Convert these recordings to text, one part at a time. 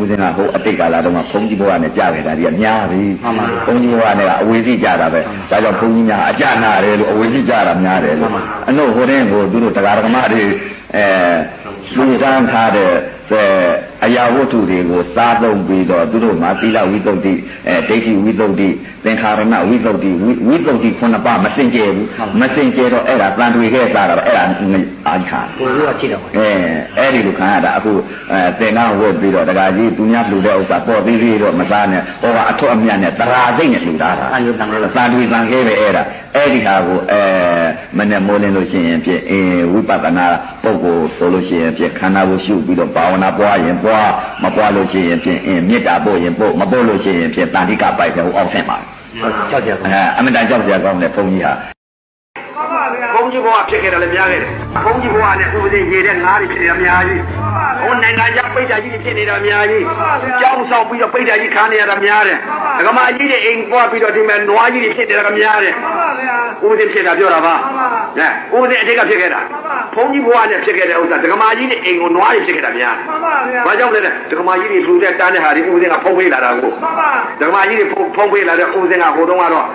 ဦးစင်းကဟိုအတိတ်ကာလတုန်းကဘုန်းကြီးဘဝနဲ့ကြားခဲ့တာဒီကများပြီဘုန်းကြီးဘဝနဲ့ကအဝေစီကြတာပဲဒါကြောင့်ဘုန်းကြီးများအကြနာတယ်လို့အဝေစီကြတာများတယ်လို့အနှုတ်ဟိုတဲ့ကိုသူတို့တရားဓမ္မတွေလူစမ်းထားတဲ့အရာဝတ္ထုတွေကိုစားသုံးပြီးတော့သူတို့မှာသီလဝိသုဒ္ဓိဒိဋ္ဌိဝိသုဒ္ဓိသင်္ခါရဏဝိသုဒ္ဓိဝိသုဒ္ဓိခုနှစ်ပါးမစင်ကြယ်ဘူးမစင်ကြယ်တော့အဲ့ဒါတန်တွေခဲ့စားတာအဲ့ဒါအာခါကိုယ်ကကြည့်တော့အဲ့ဒီလိုခံရတာအခုသင်္ကန်းဝတ်ပြီးတော့တခါကြီးသူများလှူတဲ့ဥစ္စာပေါ်သေးသေးတော့မစားနဲ့ဟောကအထွတ်အမြတ်နဲ့တရာစိတ်နဲ့လှူတာတန်တွေတန်ခဲ့ပဲအဲ့ဒါအဲ့ဒီဟာကိုမနဲ့မိုးလင်းလို့ရှိရင်ဖြင့်ဝိပဿနာပုဂ္ဂိုလ်ဆိုလို့ရှိရင်ဖြင့်ခန္ဓာကိုရှုပြီးတော့ဘာဝနာပွားရင်ပွားမပွားလို့ရှိရင်ဖြင့်မေတ္တာပို့ရင်ပို့မပို့လို့ရှိရင်ဖြင့်တန်တိကပိုက်တယ်ဟိုအောက်ဆင့်ပါကြောက်ကြပါအမတန်ကြောက်ကြကောင်းတယ်ဘုန်းကြီးဟာဘုန်းကြီးဘဝဖြစ်ခဲ့တယ်လည်းများခဲ့တယ်ဘုန်းကြီးဘဝနဲ့ဥပဒေရေးတဲ့ငါးတွေဖြစ်နေတာများကြီးဟိုနိုင်ငံခြားပိဋကကြီးဖြစ်နေတာများကြီးကြောင်းဆောင်ပြီးတော့ပိဋကကြီးခါနေရတာများတယ်ဒကမာကြီးတွေအိမ်ပွားပြီးတော့ဒီမဲ့နွားကြီးတွေဖြစ်နေတာများတယ်ဥပဒေဖြစ်တာပြောတာပါဥပဒေအတိတ်ကဖြစ်ခဲ့တာဘုန်းကြီးဘဝနဲ့ဖြစ်ခဲ့တဲ့ဥစ္စာဒကမာကြီးတွေအိမ်ကိုနွားတွေဖြစ်ခဲ့တာများတယ်ဘာကြောင့်လဲဒကမာကြီးတွေလူတဲ့တန်းတဲ့ဟာတွေဥပဒေကဖုံးပေးလာတာကိုဒကမာကြီးတွေဖုံးပေးလာတဲ့ဥပဒေကဟိုတုန်းကတော့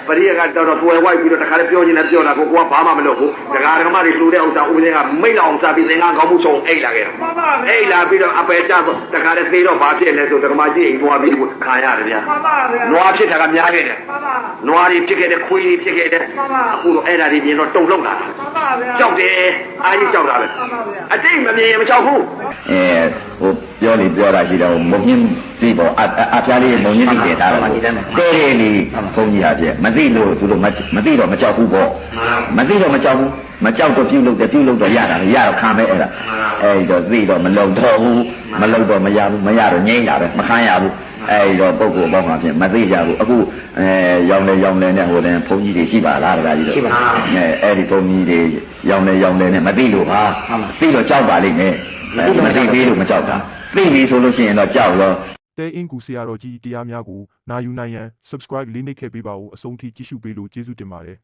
ပရိယကတော့တွယ်ဝိုက်ပြီးတော့တခါလေးပြောနေတာပြောတာကိုကဘာမှမလုပ်ဘူးဒကာဒကမတွေလှူတဲ့ဥစ္စာဥပဒေကမိတ်လောက်အောင်စားပြီးသင်္ကန်းကောင်းမှုဆုံးအိတ်လာခဲ့တာအိတ်လာပြီးတော့အပယ်ကျတခါလေးသေးတော့ဘာဖြစ်လဲဆိုဒကမကြီးအိမ်သွားပြီးခံရတယ်ဗျာနွားဖြစ်တာကများခဲ့တယ်နွားတွေဖြစ်ခဲ့တဲ့ခွေးတွေဖြစ်ခဲ့တဲ့အခုတော့အဲ့ဒါတွေမြင်တော့တုံလောက်လာတာကြောက်တယ်အားကြီးကြောက်တာပဲအတိတ်မမြင်မကြောက်ဘူးဟိုပြောနေပြောတာရှိတော့မုံညင်းစီပေါ်အဖျားလေးမုံညင်းတင်ထားတယ်တဲတယ်လီဘုန်းကြီးဟာပြမသိလို့သူတို့မသိတော့မကြောက်ဘူးပေါ့မသိတော့မကြောက်ဘူးမကြောက်တော့ပြုလုပ်တော့ရတာရတော့ခံပဲအဲ့ဒါအဲ့တော့သိတော့မလုံတော့ဘူးမလုံတော့မရဘူးမရတော့ငြိမ့်တာပဲမခံရဘူးအဲ့တော့ပုဂ္ဂိုလ်ပေါင်းမှာဖြင့်မသိကြဘူးအခုရောင်လေနဲ့ဟိုတဲ့ဘုန်းကြီးတွေရှိပါလားတကားကြီးတော့အဲ့ဒီဘုန်းကြီးတွေရောင်လေနဲ့မသိလို့ပါသိတော့ကြောက်ပါလိမ့်မယ်မသိသေးလို့မကြောက်တာသိပြီဆိုလို့ရှိရင်တော့ကြောက်ရောတဲအင်ကူဆရာတော်ကြီးတရားများကိုနာယူနိုင်ရန် subscribe လေးနှိပ်ခဲ့ပေးပါဦးအဆုံးထိကြည့်ရှုပေးလို့ကျေးဇူးတင်ပါတယ်